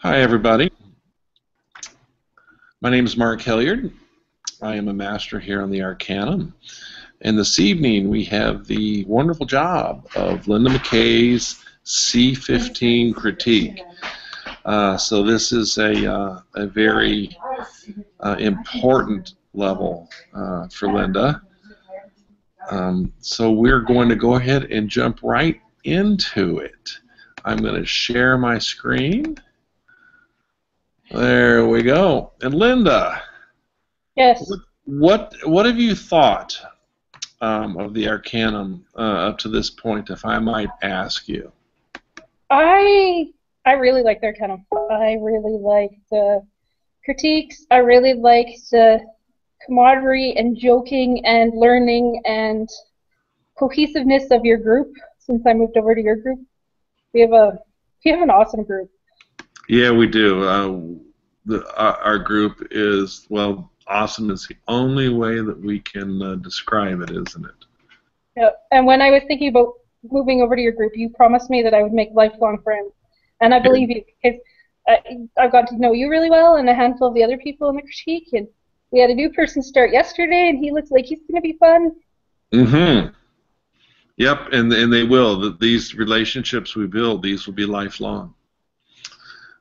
Hi, everybody. My name is Mark Hilliard. I am a master here on the Arcanum. And this evening we have the wonderful job of Lynda McKay's C15 critique. So this is a very important level for Lynda. So we're going to go ahead and jump right into it. I'm going to share my screen. There we go. And Lynda, yes. What have you thought of the Arcanum up to this point, if I might ask you? I really like the Arcanum. I really like the critiques. I really like the camaraderie and joking and learning and cohesiveness of your group. Since I moved over to your group, we have an awesome group. Yeah, we do. Our group is, well, awesome is the only way that we can describe it, isn't it? Yeah. And when I was thinking about moving over to your group, you promised me that I would make lifelong friends. And I believe you, because I've got to know you really well and a handful of the other people in the critique. And we had a new person start yesterday, and he looks like he's going to be fun. Mm-hmm. Yep, and they will. These relationships we build, these will be lifelong.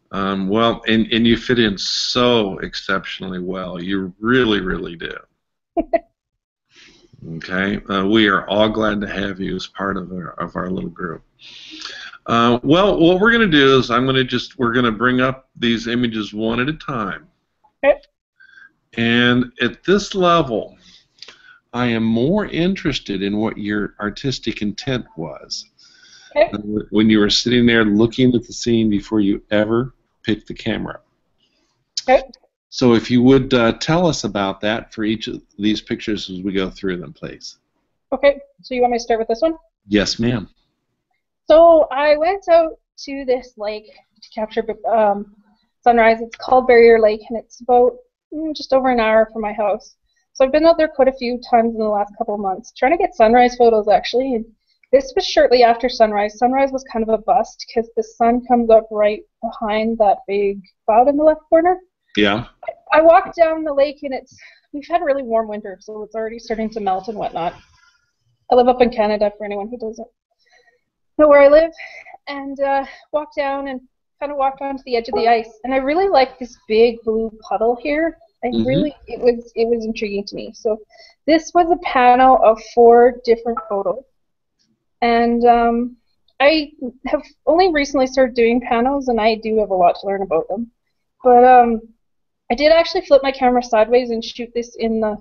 Well, and you fit in so exceptionally well. You really, really do. Okay, we are all glad to have you as part of our little group. Well, what we're going to do is we're going to bring up these images one at a time. Okay. And at this level, I am more interested in what your artistic intent was. Okay. When you were sitting there looking at the scene before you ever picked the camera. Okay. So if you would tell us about that for each of these pictures as we go through them, please. Okay, so you want me to start with this one? Yes, ma'am. So I went out to this lake to capture sunrise. It's called Barrier Lake, and it's about just over an hour from my house. So I've been out there quite a few times in the last couple of months, trying to get sunrise photos, actually. And this was shortly after sunrise. Sunrise was kind of a bust because the sun comes up right behind that big cloud in the left corner. Yeah. I walked down the lake, and we've had a really warm winter, so it's already starting to melt and whatnot. I live up in Canada, for anyone who doesn't know where I live, and walked down and kind of walked onto the edge of the ice. And I really like this big blue puddle here. It was intriguing to me. So this was a panel of 4 different photos, and I have only recently started doing panels, and I do have a lot to learn about them. But I did actually flip my camera sideways and shoot this in the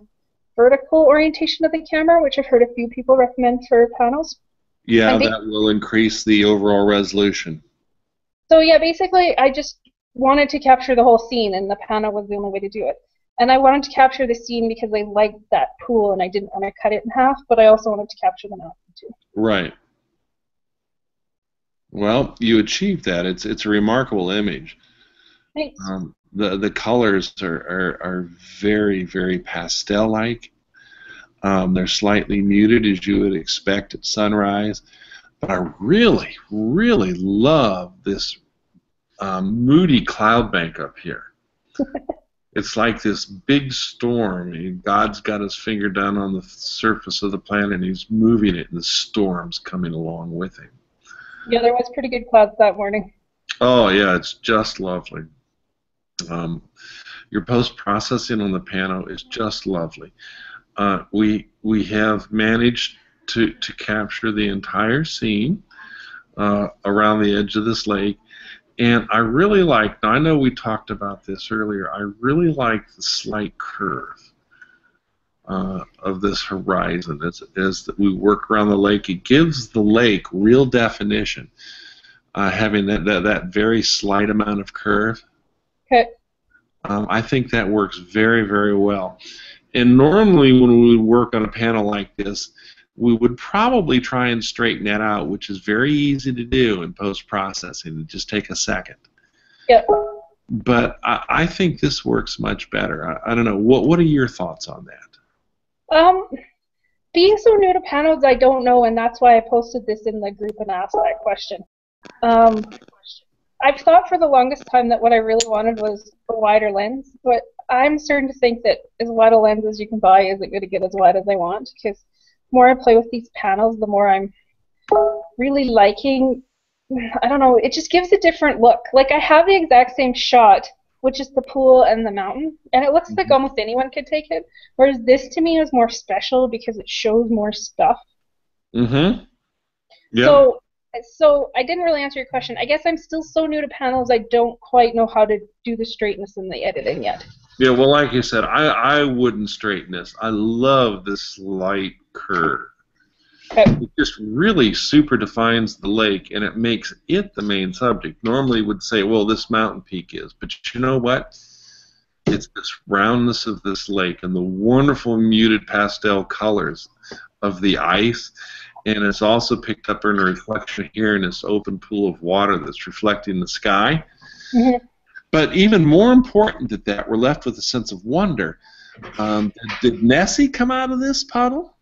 vertical orientation of the camera, which I've heard a few people recommend for panels. Yeah, that will increase the overall resolution. So yeah, basically I just wanted to capture the whole scene, and the panel was the only way to do it. And I wanted to capture the scene because I liked that pool, and I didn't want to cut it in half, but I also wanted to capture the mountain too. Right. Well, you achieved that. It's a remarkable image. Thanks. The colors are very, very pastel-like. They're slightly muted, as you would expect at sunrise. But I really, really love this moody cloud bank up here. It's like this big storm. God's got his finger down on the surface of the planet, and he's moving it, and the storm's coming along with him. Yeah, there was pretty good clouds that morning. Oh, yeah, it's just lovely. Your post-processing on the panel is just lovely. We have managed to capture the entire scene around the edge of this lake, and I really like, now I know we talked about this earlier, I really like the slight curve of this horizon as we work around the lake. It gives the lake real definition, having that very slight amount of curve. Okay. I think that works very, very well. And normally when we work on a panel like this, we would probably try and straighten that out, which is very easy to do in post-processing. It just take a second. Yep. But I think this works much better. I don't know. What are your thoughts on that? Being so new to panels, I don't know, and that's why I posted this in the group and asked that question. I've thought for the longest time that what I really wanted was a wider lens, but I'm starting to think that as wide a lens as you can buy isn't going to get as wide as I want, because the more I play with these panels, the more I'm really liking, I don't know, it just gives a different look. Like, I have the exact same shot, which is the pool and the mountain, and it looks like almost anyone could take it, whereas this to me is more special because it shows more stuff. Mm-hmm. Yeah. So I didn't really answer your question. I guess I'm still so new to panels, I don't quite know how to do the straightness and the editing yet. Yeah, well, like you said, I wouldn't straighten this. I love this slight curve. Okay. It just really super defines the lake, and it makes it the main subject. Normally would say, well, this mountain peak is, but you know what? It's this roundness of this lake and the wonderful muted pastel colors of the ice, and it's also picked up in a reflection here in this open pool of water that's reflecting the sky. Mm-hmm. But even more important than that, we're left with a sense of wonder. Did Nessie come out of this puddle?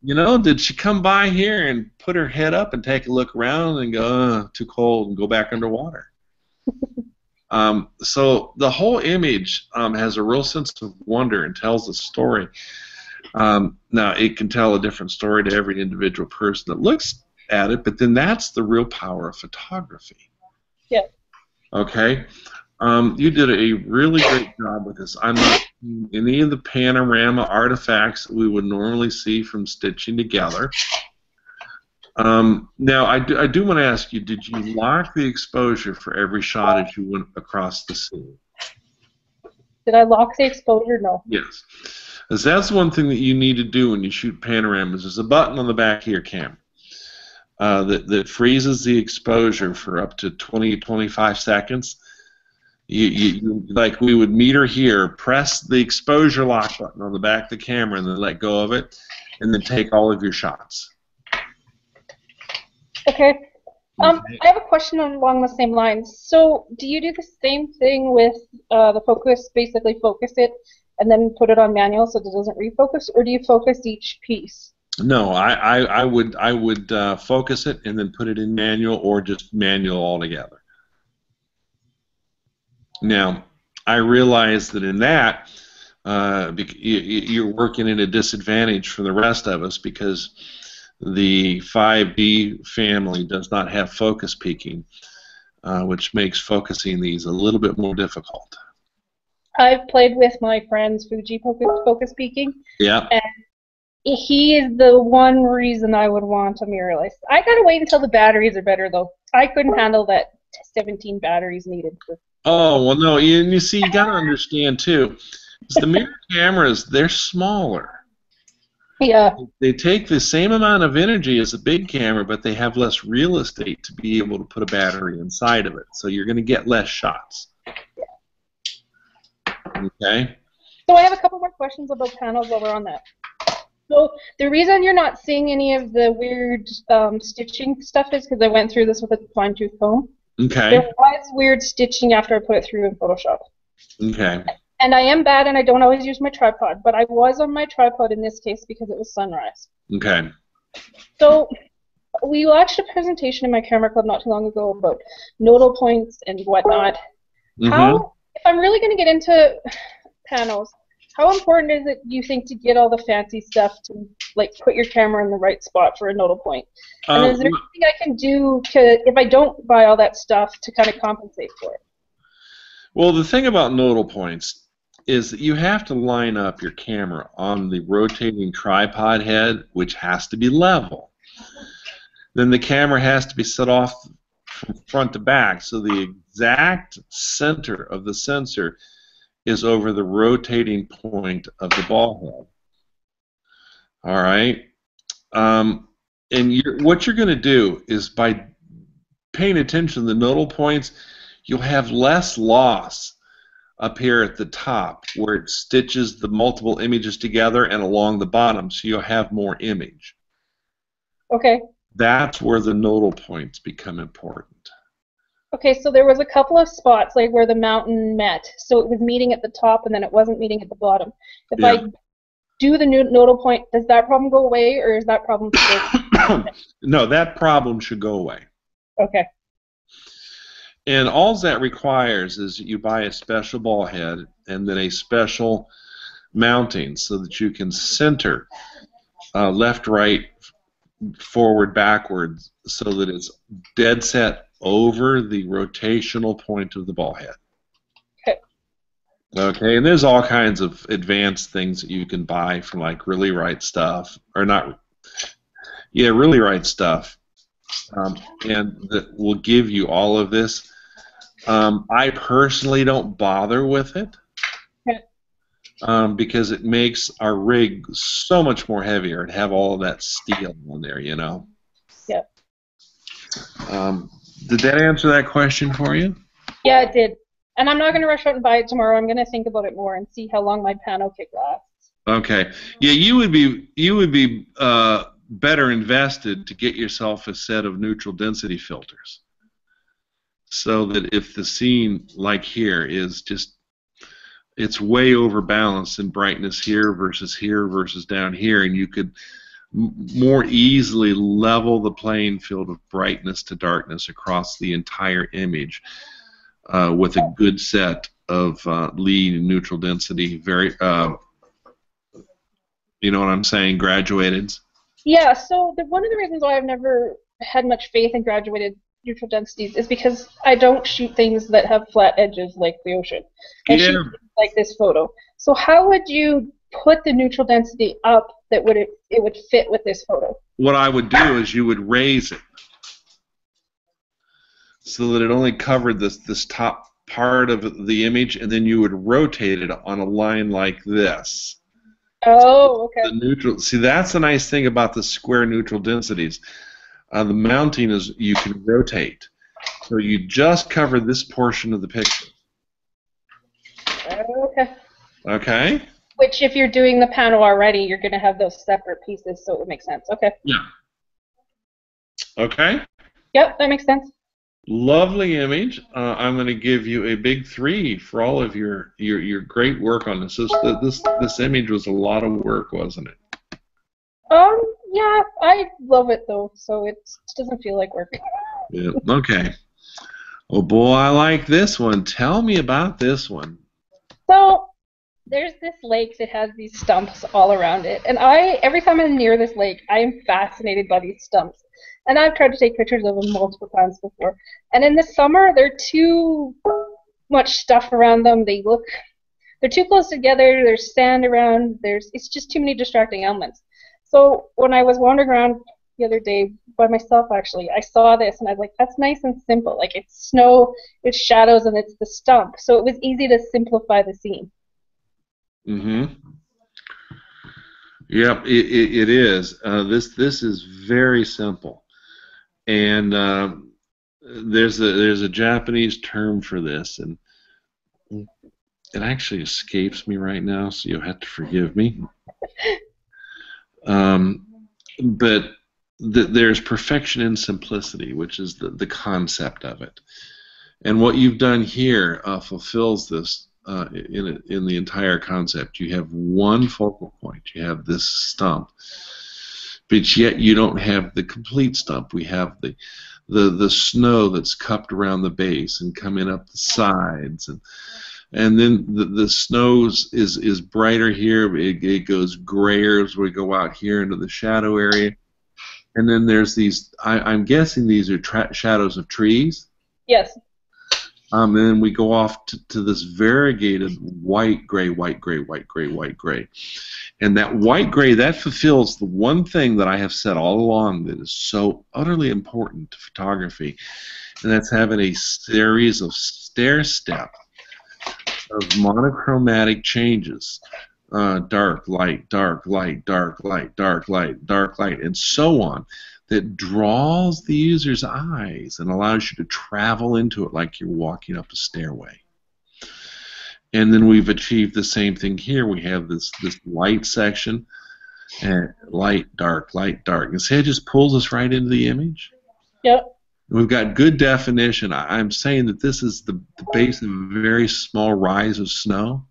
You know, did she come by here and put her head up and take a look around and go, too cold, and go back underwater? So the whole image has a real sense of wonder and tells a story. Now, it can tell a different story to every individual person that looks at it, but then that's the real power of photography. Yeah. Okay? You did a really great job with this. I'm not seeing any of the panorama artifacts that we would normally see from stitching together. Now, I do want to ask you, did you lock the exposure for every shot as you went across the scene? Did I lock the exposure? No. Yes. Because that's one thing that you need to do when you shoot panoramas. There's a button on the back of your camera that freezes the exposure for up to 20-25 seconds. You like we would meter here, press the exposure lock button on the back of the camera and then let go of it, and then take all of your shots. Okay. I have a question along the same lines. So, do you do the same thing with the focus, basically focus it, and then put it on manual so that it doesn't refocus, or do you focus each piece? No, I would focus it and then put it in manual, or just manual altogether. Now, I realize that in that you're working at a disadvantage for the rest of us because the 5D family does not have focus peaking, which makes focusing these a little bit more difficult. I've played with my friend's Fuji focus peaking. Yeah. And he is the one reason I would want a mirrorless. I gotta wait until the batteries are better, though. I couldn't handle that 17 batteries needed. Oh, well, no, you see, you gotta understand, too, the mirror cameras, they're smaller. Yeah. They take the same amount of energy as a big camera, but they have less real estate to be able to put a battery inside of it. So you're going to get less shots. Okay? So I have a couple more questions about panels while we're on that. So the reason you're not seeing any of the weird stitching stuff is because I went through this with a fine-tooth comb. Okay. There was weird stitching after I put it through in Photoshop. Okay. And I am bad, and I don't always use my tripod, but I was on my tripod in this case because it was sunrise. Okay. So we watched a presentation in my camera club not too long ago about nodal points and whatnot. Mm-hmm. How, if I'm really going to get into panels, how important is it, do you think, to get all the fancy stuff to, like, put your camera in the right spot for a nodal point? And is there anything I can do to, if I don't buy all that stuff, to kind of compensate for it? Well, the thing about nodal points is that you have to line up your camera on the rotating tripod head, which has to be level. Then the camera has to be set off from front to back, so the exact center of the sensor is over the rotating point of the ball head. All right? And what you're going to do is, by paying attention to the nodal points, you'll have less loss up here at the top where it stitches the multiple images together and along the bottom, so you'll have more image. Okay. That's where the nodal points become important. Okay, so there was a couple of spots like where the mountain met, so it was meeting at the top and then it wasn't meeting at the bottom. If I do the nodal point, does that problem go away, or is that problem still? No, that problem should go away. Okay. And all that requires is that you buy a special ball head and then a special mounting so that you can center left, right, forward, backwards, so that it's dead set over the rotational point of the ball head. Okay. Okay, and there's all kinds of advanced things that you can buy from like Really Right Stuff, or not, yeah, Really Right Stuff, and that will give you all of this. I personally don't bother with it because it makes our rig so much more heavier and have all of that steel on there, you know. Yeah. Did that answer that question for you? Yeah, it did. And I'm not going to rush out and buy it tomorrow. I'm going to think about it more and see how long my pano kit lasts. Okay. Yeah, you would be better invested to get yourself a set of neutral density filters, so that if the scene like here is just, it's way overbalanced in brightness here versus down here, and you could more easily level the playing field of brightness to darkness across the entire image with a good set of lead and neutral density, very, you know what I'm saying, graduated. Yeah, so one of the reasons why I've never had much faith in graduated neutral densities is because I don't shoot things that have flat edges like the ocean. I shoot things like this photo. So how would you put the neutral density up that it would fit with this photo? What I would do is you would raise it so that it only covered this top part of the image, and then you would rotate it on a line like this. Oh, okay. The neutral. See, that's the nice thing about the square neutral densities. The mounting is you can rotate, so you just cover this portion of the picture. Okay. Okay. Which, if you're doing the panel already, you're going to have those separate pieces, so it would make sense. Okay. Yeah. Okay. Yep, that makes sense. Lovely image. I'm going to give you a big 3 for all of your great work on this. This image was a lot of work, wasn't it? Yeah, I love it though, so it doesn't feel like work. Yeah. Okay. Oh boy, I like this one. Tell me about this one. So there's this lake that has these stumps all around it, and every time I'm near this lake, I am fascinated by these stumps. And I've tried to take pictures of them multiple times before. And in the summer, they're too much stuff around them. They're too close together. There's sand around. It's just too many distracting elements. So when I was wandering around the other day by myself, actually, I saw this, and I was like, that's nice and simple. Like, it's snow, it's shadows, and it's the stump. So it was easy to simplify the scene. Mm-hmm. Yep, it is. This is very simple. And there's a Japanese term for this, and it actually escapes me right now, so you'll have to forgive me. But there's perfection in simplicity, which is the concept of it. And what you've done here fulfills this in the entire concept. You have one focal point. You have this stump. But yet you don't have the complete stump. We have the snow that's cupped around the base and coming up the sides, and then the snow is brighter here. It goes grayer as we go out here into the shadow area, and then there's these. I'm guessing these are shadows of trees. Yes. And then we go off to this variegated white gray, white gray, white gray, white gray. And that white gray, that fulfills the one thing that I have said all along that is so utterly important to photography, and that's having a series of stair-step of monochromatic changes. Dark, light, dark, light, dark, light, dark, light, dark, light, and so on, that draws the user's eyes and allows you to travel into it like you're walking up a stairway. And then we've achieved the same thing here. We have this light section, and light, dark, and see, it just pulls us right into the image. Yep. We've got good definition. I'm saying that this is the base of a very small rise of snow.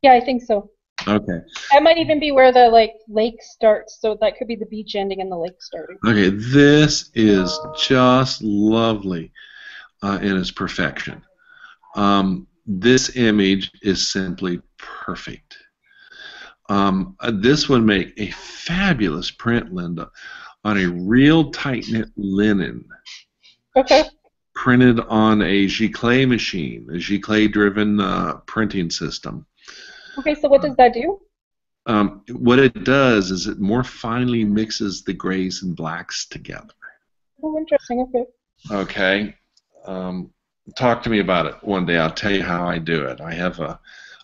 Yeah, I think so. Okay. That might even be where the lake starts, so that could be the beach ending and the lake starting. Okay, this is just lovely. in its perfection. This image is simply perfect. This would make a fabulous print, Lynda, on a real tight-knit linen. Okay. Printed on a Giclée machine, a Giclée-driven printing system. Okay, so what does that do? What it does is it more finely mixes the grays and blacks together. Oh, interesting. Okay. Okay. Talk to me about it one day. I'll tell you how I do it. I have a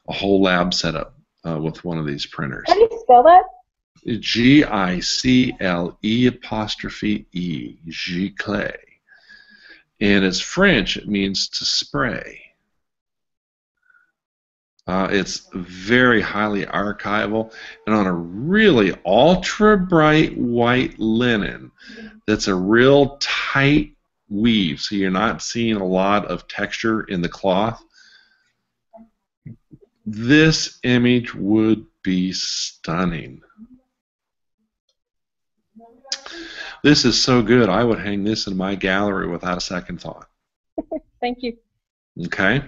whole lab set up with one of these printers. How do you spell that? Giclee', Giclée. And it's French. It means to spray. It's very highly archival, and on a really ultra bright white linen that's a real tight weave, so you're not seeing a lot of texture in the cloth. This image would be stunning. This is so good, I would hang this in my gallery without a second thought. Thank you. Okay?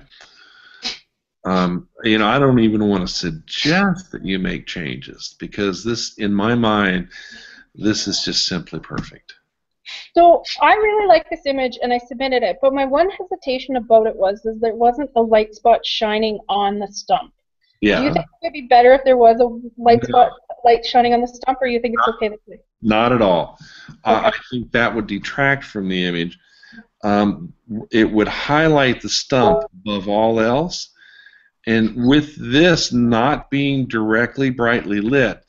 You know, I don't even want to suggest that you make changes, because this, in my mind, this is just simply perfect. So I really like this image, and I submitted it, but my one hesitation about it was there wasn't a light spot shining on the stump. Yeah. Do you think it would be better if there was a light spot, light shining on the stump, or you think it's okay this way? Not at all. Okay. I think that would detract from the image. It would highlight the stump above all else, and with this not being directly brightly lit,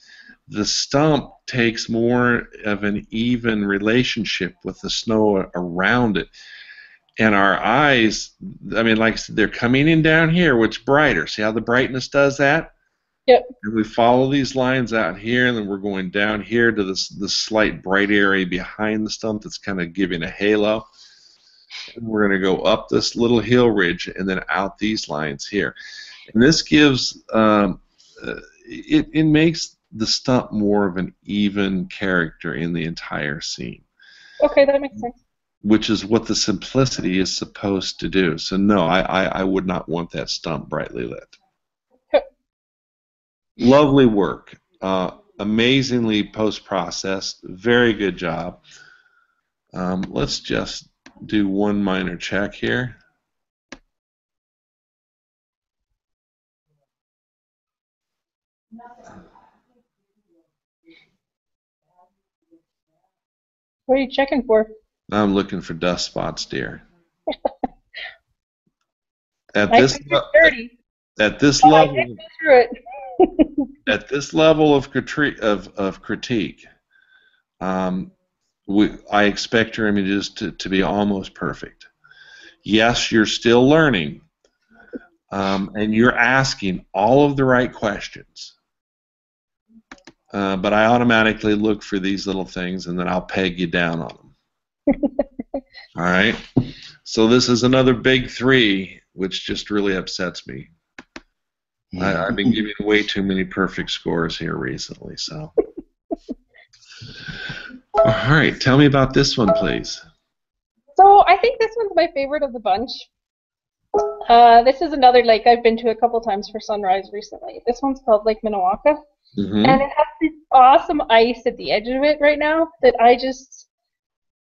the stump takes more of an even relationship with the snow around it. And our eyes, I mean, like I said, they're coming in down here, which brighter. See how the brightness does that? Yep. And we follow these lines out here, and then we're going down here to this slight bright area behind the stump that's kind of giving a halo. And we're going to go up this little hill ridge and then out these lines here. And this gives, it makes the stump more of an even character in the entire scene. Okay, that makes sense. Which is what the simplicity is supposed to do. So no, I would not want that stump brightly lit. Lovely work. Amazingly post-processed. Very good job. Let's just do one minor check here. What are you checking for? I'm looking for dust spots, dear. At My this picture's dirty. at this I level, did go through it. at this level of critique, I expect your images to be almost perfect. Yes, you're still learning, and you're asking all of the right questions. But I automatically look for these little things, and then I'll peg you down on them. All right? So this is another big 3, which just really upsets me. I've been giving way too many perfect scores here recently, so. All right, tell me about this one, please. So I think this one's my favorite of the bunch. This is another lake I've been to a couple times for sunrise recently. This one's called Lake Minnewaca. Mm-hmm. And it has this awesome ice at the edge of it right now that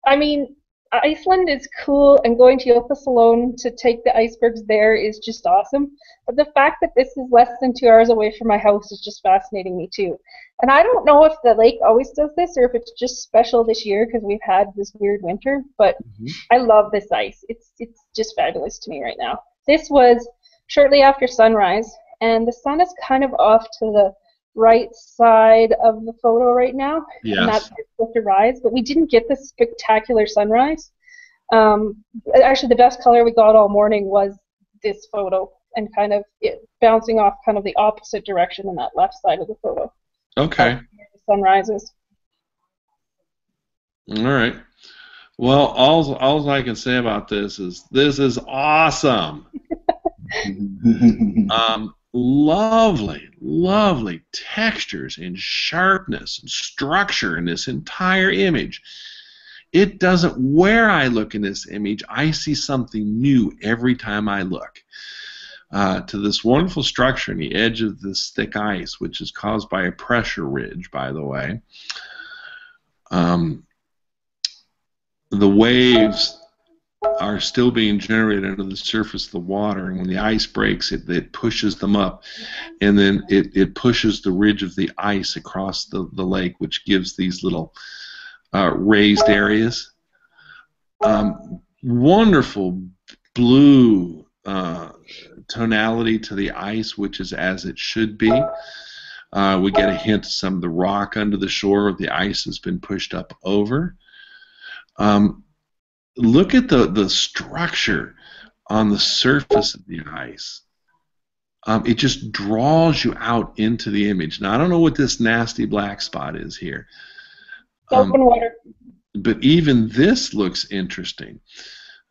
I mean, Iceland is cool, and going to Jökulsá alone to take the icebergs there is just awesome. But the fact that this is less than 2 hours away from my house is just fascinating me too. And I don't know if the lake always does this or if it's just special this year because we've had this weird winter, but I love this ice. It's just fabulous to me right now. This was shortly after sunrise, and the sun is kind of off to the right side of the photo right now, Yes. and that's supposed to rise, but we didn't get this spectacular sunrise. Actually, the best color we got all morning was this photo, and kind of it bouncing off kind of the opposite direction in that left side of the photo. Okay. The sun rises. All right. Well, all I can say about this is awesome. Lovely, lovely textures and sharpness and structure in this entire image. it doesn't, where I look in this image, I see something new every time I look. To this wonderful structure in the edge of this thick ice, which is caused by a pressure ridge, by the way. The waves are still being generated under the surface of the water, and when the ice breaks, it pushes them up, and then it pushes the ridge of the ice across the lake, which gives these little raised areas. Wonderful blue tonality to the ice, which is as it should be. We get a hint of some of the rock under the shore. The ice has been pushed up over. Look at the structure on the surface of the ice. It just draws you out into the image. Now, I don't know what this nasty black spot is here. Open water. But even this looks interesting.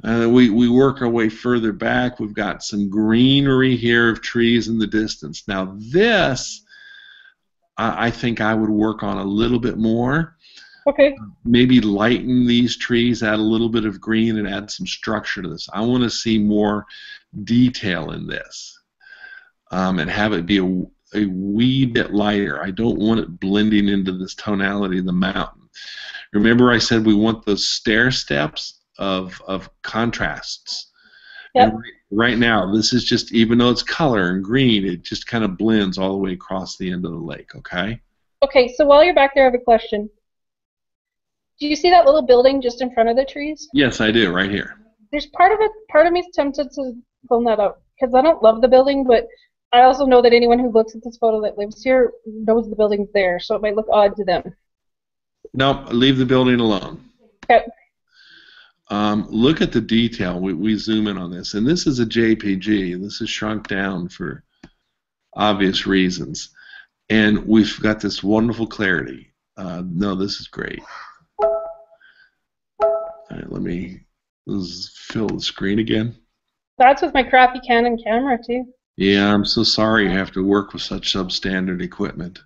We work our way further back. We've got some greenery here of trees in the distance. Now this, I think I would work on a little bit more. Okay. Maybe lighten these trees, add a little bit of green, and add some structure to this. I want to see more detail in this, and have it be a wee bit lighter. I don't want it blending into this tonality of the mountain. Remember I said we want those stair steps of contrasts. Yep. And right now, this is just, even though it's color and green, it just kind of blends all the way across the end of the lake, okay? Okay, so while you're back there, I have a question. Do you see that little building just in front of the trees? Yes, I do, right here. There's part of me is tempted to pull that out, because I don't love the building, but I also know that anyone who looks at this photo that lives here knows the building's there, so it might look odd to them. Nope, leave the building alone. Okay. Look at the detail. We zoom in on this, and this is a JPG. This is shrunk down for obvious reasons, and we've got this wonderful clarity. No, this is great. All right, let me fill the screen again. That's with my crappy Canon camera too. Yeah, I'm so sorry you have to work with such substandard equipment.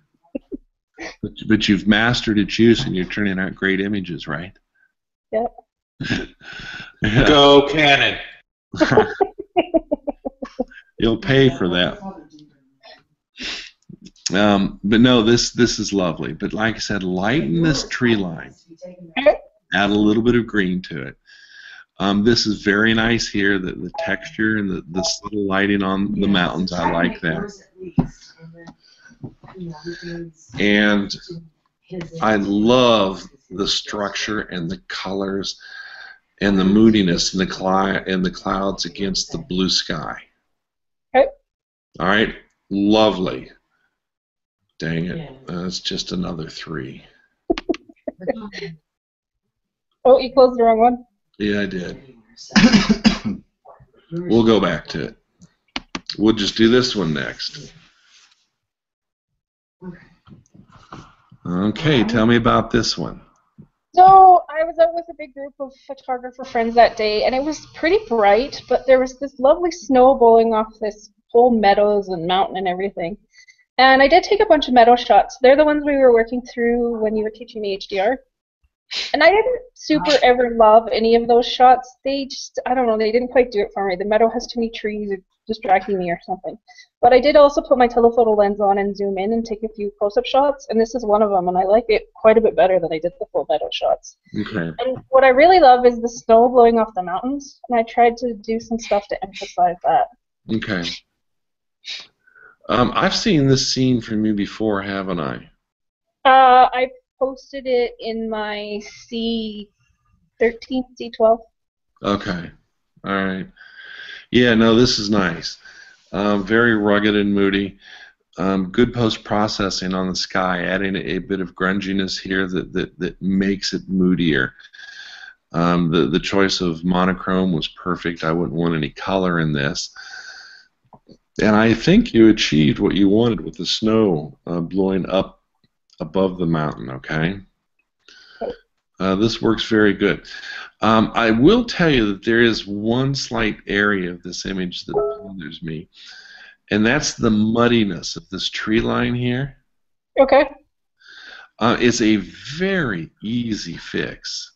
But you've mastered its use, and you're turning out great images, right? Yep. Go Canon. You'll pay for that. But no, this is lovely. But like I said, lighten this tree line. Add a little bit of green to it. This is very nice here. The texture and this little lighting on the mountains, I like that. And I love the structure and the colors and the moodiness and the clouds against the blue sky. Okay. All right, lovely. Dang it, that's just another 3. Oh, you closed the wrong one? Yeah, I did. We'll go back to it. We'll just do this one next. Okay, tell me about this one. So I was out with a big group of photographer friends that day, and it was pretty bright, but there was this lovely snow blowing off this whole meadows and mountain and everything. And I did take a bunch of meadow shots. They're the ones we were working through when you were teaching me HDR. And I didn't super ever love any of those shots. They just, I don't know, they didn't quite do it for me. The meadow has too many trees, it's distracting me or something. But I did also put my telephoto lens on and zoom in and take a few close-up shots, and this is one of them, and I like it quite a bit better than I did the full meadow shots. Okay. And what I really love is the snow blowing off the mountains, and I tried to do some stuff to emphasize that. Okay. I've seen this scene from you before, haven't I? I posted it in my C13, C12. Okay. All right. Yeah, no, this is nice. Very rugged and moody. Good post-processing on the sky, adding a bit of grunginess here that makes it moodier. The choice of monochrome was perfect. I wouldn't want any color in this. And I think you achieved what you wanted with the snow blowing up above the mountain, okay? This works very good. I will tell you that there is one slight area of this image that bothers me, and that's the muddiness of this tree line here. Okay. It's a very easy fix.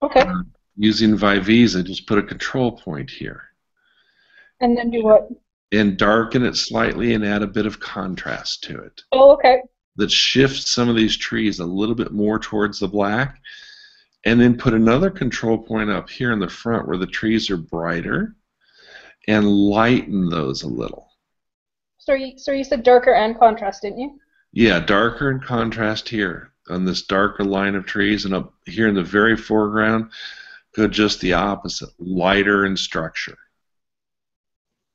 Okay. Using Vivisa, just put a control point here. And then do what? And darken it slightly and add a bit of contrast to it. Oh, okay. That shifts some of these trees a little bit more towards the black. And then put another control point up here in the front where the trees are brighter and lighten those a little. So you said darker and contrast, didn't you? Yeah, darker and contrast here on this darker line of trees, and up here in the very foreground, go just the opposite, lighter in structure.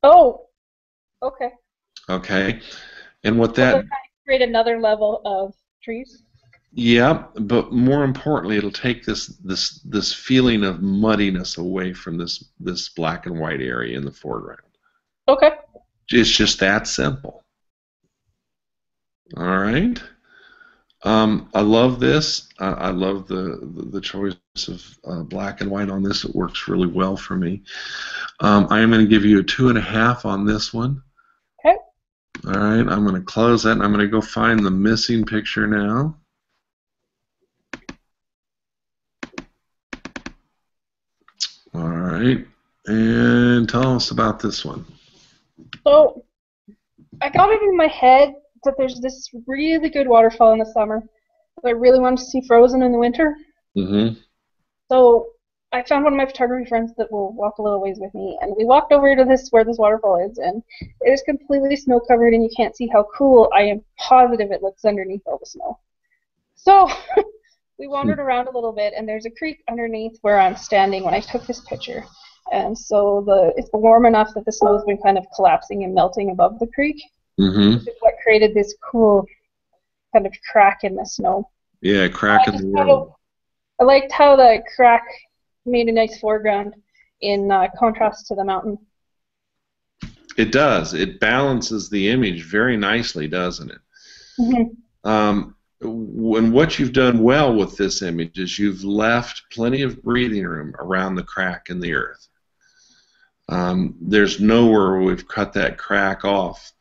Oh, okay. Okay, and what So that, kind of create another level of trees. yeah, but more importantly, it'll take this feeling of muddiness away from this black and white area in the foreground. Okay. It's just that simple. All right. I love this. I love the choice of black and white on this. It works really well for me. I am going to give you a 2.5 on this one. Okay. All right. I'm going to close that, and I'm going to go find the missing picture now. All right. And tell us about this one. So I got it in my head that there's this really good waterfall in the summer that I really wanted to see frozen in the winter. Mm-hmm. So I found one of my photography friends that will walk a little ways with me, and we walked over to where this waterfall is, and it is completely snow covered, and you can't see how cool. I am positive it looks underneath all the snow. So we wandered around a little bit, and there's a creek underneath where I'm standing when I took this picture. And so it's warm enough that the snow's been kind of collapsing and melting above the creek. Mm-hmm. Which is what created this cool kind of crack in the snow. Yeah, crack in the road. I liked how the crack made a nice foreground in contrast to the mountain. It does. It balances the image very nicely, doesn't it? Mm-hmm. When what you've done well with this image is you've left plenty of breathing room around the crack in the earth. There's nowhere where we've cut that crack off.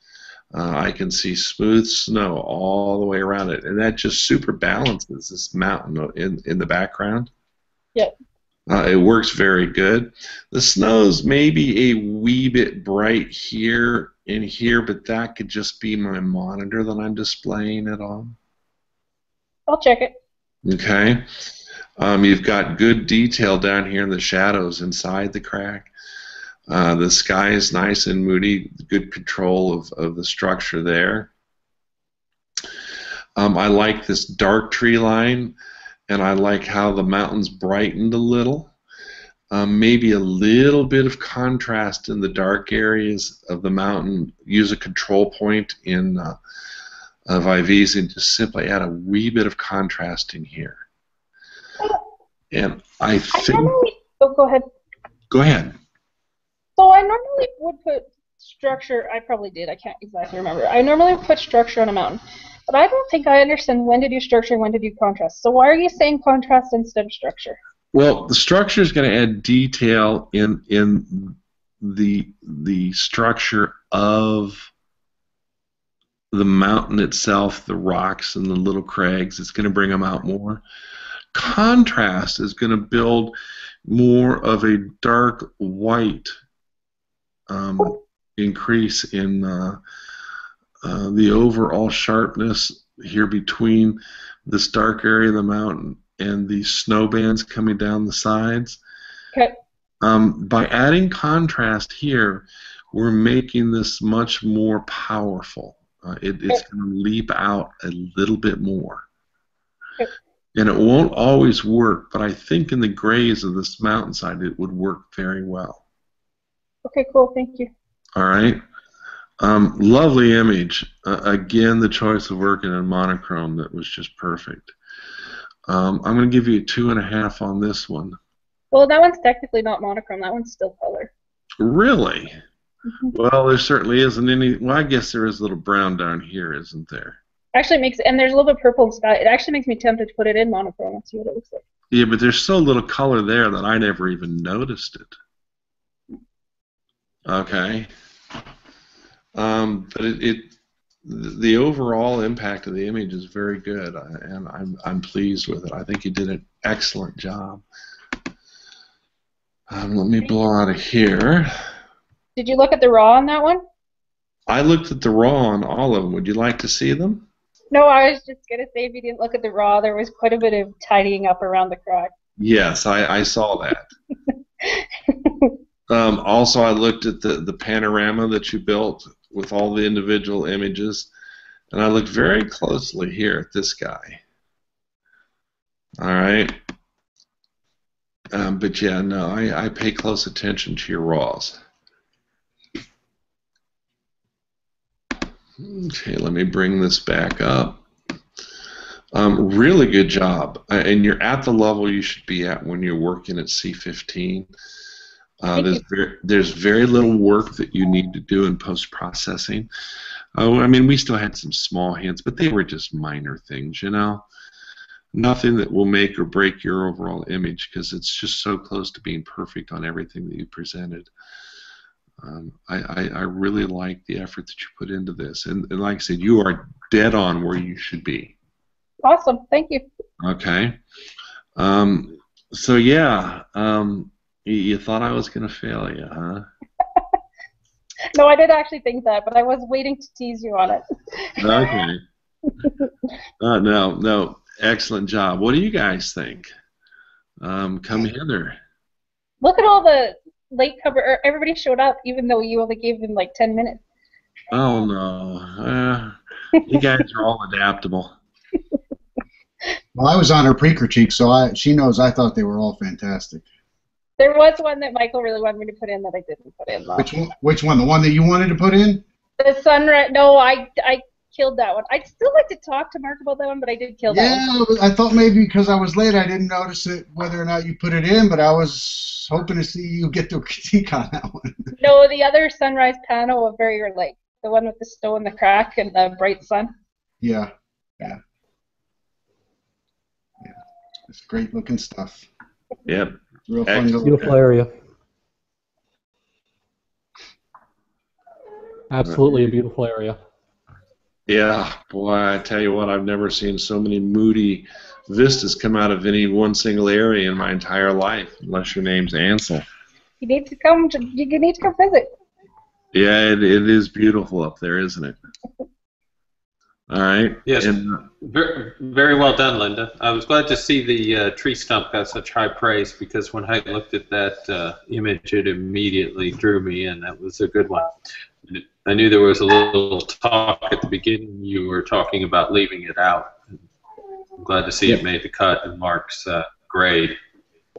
I can see smooth snow all the way around it, and that just super balances this mountain in the background. Yep. It works very good. The snow's maybe a wee bit bright here and here, but that could just be my monitor that I'm displaying it on. I'll check it. Okay. You've got good detail down here in the shadows inside the crack. The sky is nice and moody, good control of the structure there. I like this dark tree line, and I like how the mountains brightened a little. Maybe a little bit of contrast in the dark areas of the mountain. Use a control point in Vivisa and just simply add a wee bit of contrast in here. And I think... Oh, go ahead. Go ahead. So I normally would put structure, I probably did, I can't exactly remember. I normally would put structure on a mountain, but I don't think I understand when to do structure and when to do contrast. So why are you saying contrast instead of structure? Well, the structure is going to add detail in the structure of the mountain itself, the rocks and the little crags. It's going to bring them out more. Contrast is going to build more of a dark white increase in the overall sharpness here between this dark area of the mountain and the snow bands coming down the sides. Okay. By adding contrast here, we're making this much more powerful. It's going to leap out a little bit more. Okay. And it won't always work, but I think in the grays of this mountainside it would work very well. Okay, cool. Thank you. All right. Lovely image. Again, the choice of working in monochrome that was just perfect. I'm going to give you a 2.5 on this one. Well, that one's technically not monochrome. That one's still color. Really? Mm-hmm. Well, there certainly isn't any. Well, I guess there is a little brown down here, isn't there? Actually, and there's a little bit of purple in the sky. It actually makes me tempted to put it in monochrome and see what it looks like. Yeah, but there's so little color there that I never even noticed it. Okay. But the overall impact of the image is very good, and I'm pleased with it. I think you did an excellent job. Let me blow out of here. Did you look at the raw on that one? I looked at the raw on all of them. Would you like to see them? No, I was just going to say if you didn't look at the raw, there was quite a bit of tidying up around the crack. Yes, I saw that. Also, I looked at the panorama that you built with all the individual images, and I looked very closely here at this guy. All right. But yeah, no, I pay close attention to your raws. Okay, let me bring this back up. Really good job, and you're at the level you should be at when you're working at C15. There's very little work that you need to do in post-processing. I mean, we still had some small hints, but they were just minor things, you know. Nothing that will make or break your overall image because it's just so close to being perfect on everything that you presented. I really like the effort that you put into this, and like I said, you are dead on where you should be. Awesome, thank you. Okay. So yeah, you thought I was going to fail you, huh? No, I did actually think that, but I was waiting to tease you on it. Okay. No. Excellent job. What do you guys think? Come hither. Look at all the late cover. Everybody showed up, even though you only gave them like 10 minutes. Oh, no. You guys are all adaptable. Well, I was on her pre-critique, so she knows I thought they were all fantastic. There was one that Michael really wanted me to put in that I didn't put in, though. Which one? The one that you wanted to put in? The sunrise. No, I killed that one. I'd still like to talk to Mark about that one, but I did kill that one. Yeah, I thought maybe because I was late I didn't notice it, whether or not you put it in, but I was hoping to see you get the critique on that one. No, the other sunrise panel of Barrier Lake. The one with the snow and the crack and the bright sun. Yeah. It's great looking stuff. Yep. Real fun. Beautiful area. Absolutely a beautiful area. Yeah, boy, I tell you what, I've never seen so many moody vistas come out of any one single area in my entire life, unless your name's Ansel. You need to come visit. Yeah, it is beautiful up there, isn't it? All right. Yes. Very, very well done, Lynda. I was glad to see the tree stump got such high praise because when I looked at that image, it immediately drew me in. That was a good one. I knew there was a little talk at the beginning. You were talking about leaving it out. I'm glad to see it made the cut in Mark's grade.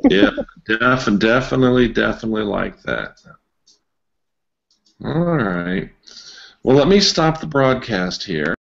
Yeah, definitely like that. All right. Well, let me stop the broadcast here.